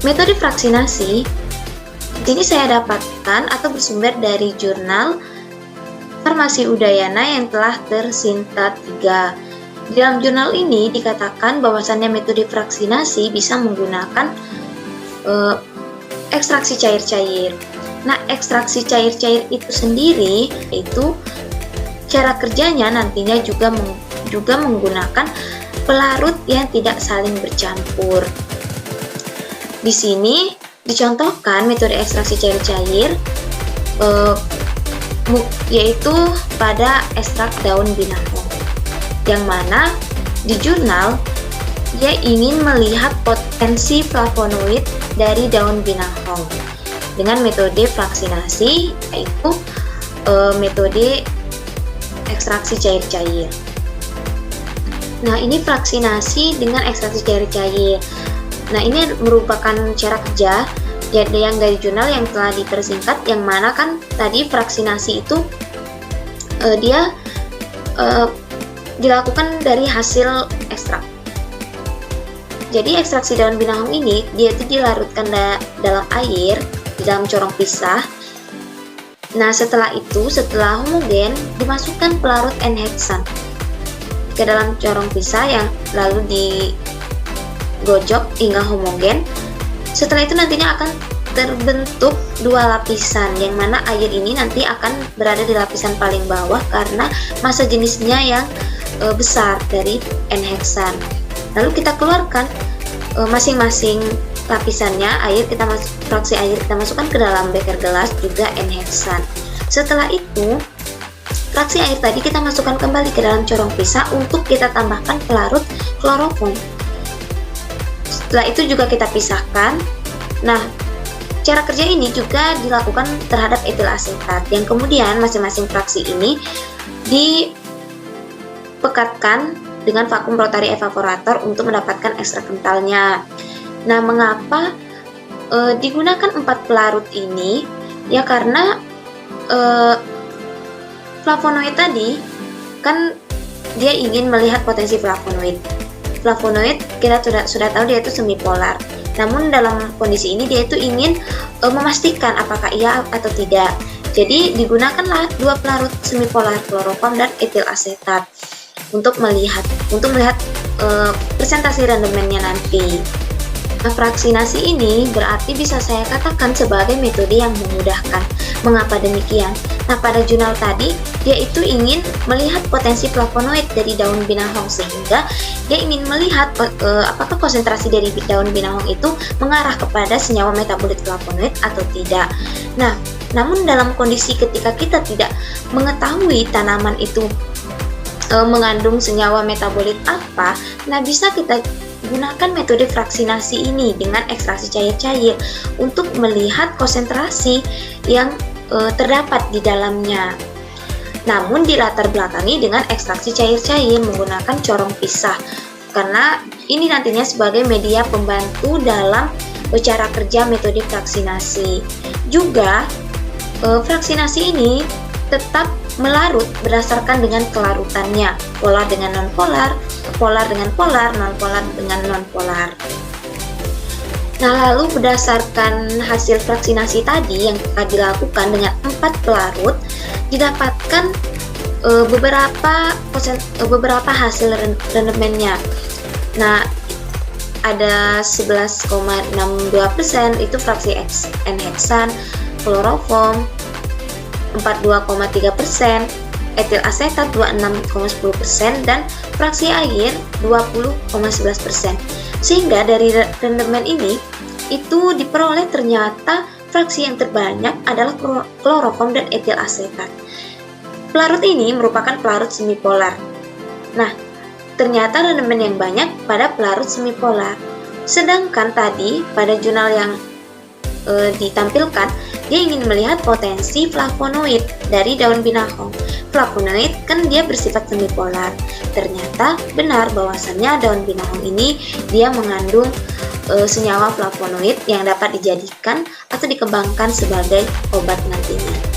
Metode fraksinasi ini saya dapatkan atau bersumber dari jurnal Farmasi Udayana yang telah tersintat 3. Di dalam jurnal ini dikatakan bahwasannya metode fraksinasi bisa menggunakan ekstraksi cair-cair. Nah, ekstraksi cair-cair itu sendiri itu cara kerjanya nantinya juga menggunakan pelarut yang tidak saling bercampur. Di sini dicontohkan metode ekstraksi cair-cair yaitu pada ekstrak daun binahong, yang mana di jurnal dia ingin melihat potensi flavonoid dari daun binahong dengan metode fraksinasi, yaitu metode ekstraksi cair-cair. Nah, ini fraksinasi dengan ekstraksi cair-cair. Nah, ini merupakan cara kerja yang dari jurnal yang telah dipersingkat, yang mana kan tadi fraksinasi itu dia dilakukan dari hasil ekstrak. Jadi ekstraksi daun binahong ini dia itu dilarutkan dalam air di dalam corong pisah. Nah, setelah homogen dimasukkan pelarut N-heksan ke dalam corong pisah yang lalu digojok hingga homogen. Setelah itu nantinya akan terbentuk 2 lapisan, yang mana air ini nanti akan berada di lapisan paling bawah karena massa jenisnya yang besar dari N-heksan. Lalu kita keluarkan masing-masing lapisannya, fraksi air kita masukkan ke dalam beker gelas juga N-heksan. Setelah itu fraksi air tadi kita masukkan kembali ke dalam corong pisah untuk kita tambahkan pelarut klorofom. Setelah itu juga kita pisahkan. Nah, cara kerja ini juga dilakukan terhadap etil asetat, yang kemudian masing-masing fraksi ini dipekatkan dengan vakum rotary evaporator untuk mendapatkan ekstrak kentalnya. Nah, mengapa digunakan 4 pelarut ini? Ya karena flavonoid tadi kan dia ingin melihat potensi flavonoid. Flavonoid kita sudah tahu dia itu semipolar. Namun dalam kondisi ini dia itu ingin memastikan apakah iya atau tidak. Jadi digunakanlah 2 pelarut semipolar, klorofom dan etil asetat untuk melihat presentasi rendemennya nanti. Nah, fraksinasi ini berarti bisa saya katakan sebagai metode yang memudahkan. Mengapa demikian? Nah, pada jurnal tadi dia itu ingin melihat potensi flavonoid dari daun binahong, sehingga dia ingin melihat apakah konsentrasi dari daun binahong itu mengarah kepada senyawa metabolit flavonoid atau tidak. Nah, namun dalam kondisi ketika kita tidak mengetahui tanaman itu mengandung senyawa metabolit apa, nah bisa kita gunakan metode fraksinasi ini dengan ekstraksi cair-cair untuk melihat konsentrasi yang terdapat di dalamnya. Namun dilatar belakangi dengan ekstraksi cair-cair menggunakan corong pisah, karena ini nantinya sebagai media pembantu dalam cara kerja metode fraksinasi. Juga fraksinasi ini tetap melarut berdasarkan dengan kelarutannya, polar dengan nonpolar, polar dengan polar, nonpolar dengan nonpolar. Nah, lalu berdasarkan hasil fraksinasi tadi yang telah dilakukan dengan 4 pelarut, didapatkan beberapa hasil rendemennya. Nah, ada 11,62% itu fraksi N-heksan, klorofom 42,3%, etil asetat 26,10%, dan fraksi air 20,11%. Sehingga dari rendemen ini itu diperoleh ternyata fraksi yang terbanyak adalah klorofom dan etil asetat. Pelarut ini merupakan pelarut semipolar. Nah, ternyata rendemen yang banyak pada pelarut semipolar. Sedangkan tadi pada jurnal yang ditampilkan, dia ingin melihat potensi flavonoid dari daun binahong. Flavonoid kan dia bersifat semipolar. Ternyata benar bahwasannya daun binahong ini dia mengandung senyawa flavonoid yang dapat dijadikan atau dikembangkan sebagai obat nantinya.